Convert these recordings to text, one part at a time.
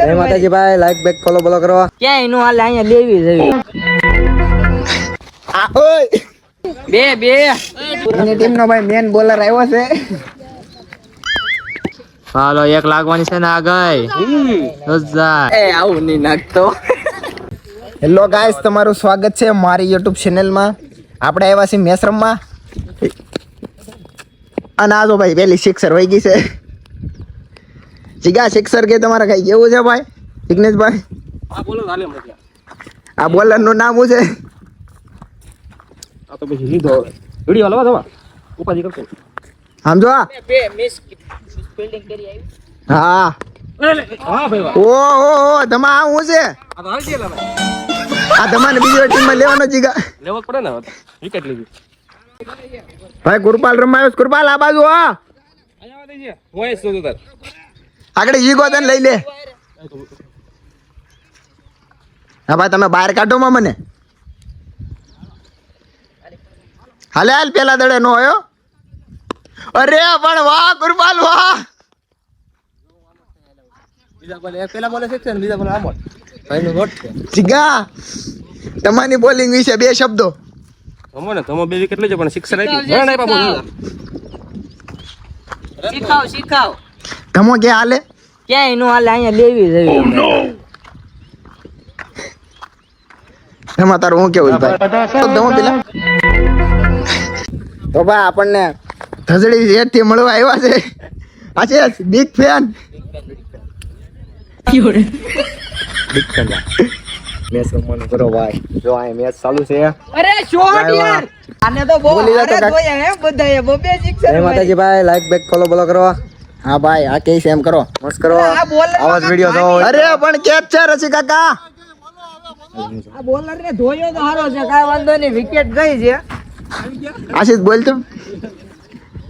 જય માતાજી ભાઈ, લાઈક બેક ફોલો બોલો કરો. ક્યાં એનું હાલ અહીંયા લેવી છે બે એની ટીમ નો ભાઈ મેન બોલર આવ્યો છે. હાલો એક લાગવાની છે ને આ ગઈ આવું નહીં નાખતો. હેલો ગાઈસ, તમારું સ્વાગત છે મારી યુટ્યુબ ચેનલમાં. આપણે આવ્યા છીએ મેચ રમવા અને આ જો ભાઈ પેલી સિક્સર વહી ગઈ છે. જીગા સિક્સર કે તમારે કઈ કેવું છે ભાઈ જિગ્નેશભાઈ? આ બોલર નું નામ શું છે? સમજો હા ઓ ધમા હું છે આ ધમાને બીજી ટીમમાં લેવાનો જીગા લેવો પડે ને વિકેટ લીધી. ભાઈ ગુરપાલ રમાયો. ગુરપાલ આ બાજુ હા આગળ જીગો તને લઈ લે. હા ભાઈ તમે બહાર કાઢો માં મને. હાલે હાલ પેલા દડે નો આવ્યો. અરે પણ વાહ ગુરપાલ વાહ. પેલા બોલે છે ને બીજા બોલે આ બોલ ભાઈનો વોટ છે. જીગા તમારી બોલિંગ વિશે બે શબ્દો. ધમો ને ધમો બે વિકેટ લેજો પણ સિક્સર આપી ઘણા આપ્યા બોલ. શીખાવ ધમો કે હાલે ક્યાં એનું હાલ અહીંયા લેવી છે એમાં તારું હું કેવું ભાઈ? તો ધમો પેલા તો ભાઈ આપણને ધજડી જેટ થી મળવા આવ્યા છે. આ છે બિગ ફેન. મેચ રમવાનું કરો ભાઈ. જો આ મેચ ચાલુ છે. અરે શોટ યાર આને તો બહુ બોલી જતો હારે જોયા હે બધાએ બબે સિક્સર. જય માતાજી ભાઈ, લાઈક બેક ફોલો બોલો કરો. હા ભાઈ આ કે એમ કરો મસ્ત કરો. આ બોલર આવા જ વિડિયો જો. અરે પણ કેચ છે રસી કાકા. આ બોલર ને ધોયો તો હારો છે, કાઈ વાંધો નહીં. વિકેટ ગઈ છે. આશીષ બોલ તું.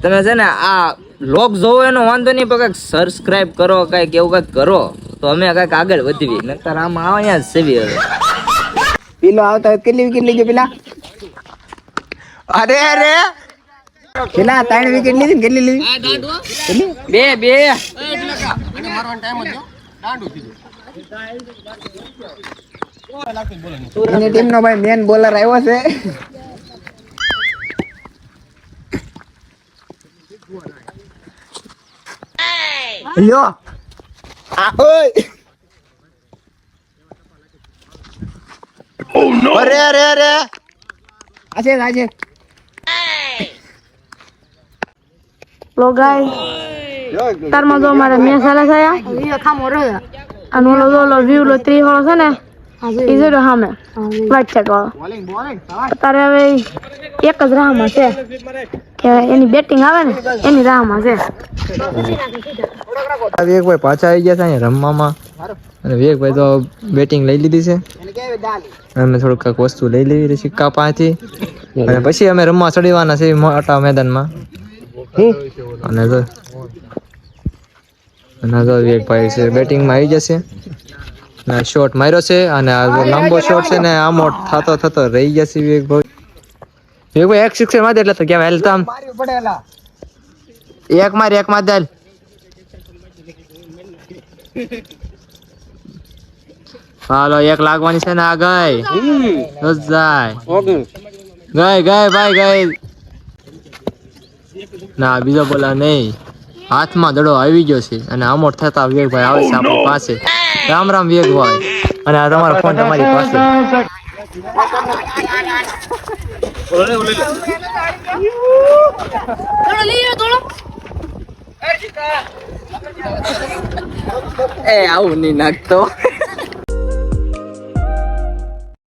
તમે છે ને આ લોક જોવો એનો વાંધો નહીં, પણ કઈક સબસ્ક્રાઇબ કરો, કઈક એવું કઈક કરો તો અમે કઈક આગળ વધવી. નકર આમાં આવ્યા જ સેવી હવે. પેલો આવતા કેટલી વિકેટ લઈ ગયો પેલા? અરે અરે પેલા 3 વિકેટ લીધી ને કેટલી લીધી? બે એની ટીમ નો ભાઈ મેન બોલર આવ્યો છે. યો આ ઓય ઓ નો અરે આજે લો ગાઈસ તારમાં જો મારે મેચ હાલે છે વિયો ખામો રહ્યો અને ઓલો વ્યૂ લો 3 વાળો છે ને ઈ જો સામે વાઈટ શર્ટ વાળો તારે હવે એક જ રાહમાં છે કે એની બેટિંગ આવે ને એની રાહમાં છે. આ વિવેકભાઈ પાછા આવી ગયા છે અહીંયા રમવામાં અને વિવેકભાઈ તો બેટિંગ લઈ લીધી છે. અમે થોડુંક કાંઈક વસ્તુ લઈ લેવી છે સિક્કા પાસેથી અને પછી અમે રમવા ચડવાના છે મોટા મેદાનમાં. અને જો વિવેકભાઈ છે બેટિંગમાં આવી જશે. શોટ માર્યો છે અને આ લાંબો શોટ છે ને આમો થતો રહી જશે. વિવેકભાઈ એક સિક્સર મારી એટલે તો કેવાય હેલતા એક માં દાલ. હાલો એક લાગવાની છે ને આ ગઈ ગઈ ભાઈ ગઈ. ના બીજો બોલા નહીં, હાથમાં દડો આવી ગયો છે અને આમોટ થતા વિવેકભાઈ આવે છે આપણી પાસે. રામ રામ વિવેકભાઈ. અને આ તમારો ફોન તમારી પાસે. આવું નહીં નાખતો.